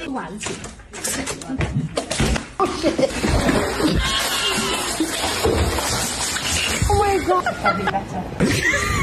丸子。Oh shit! Oh my god! That'd be better.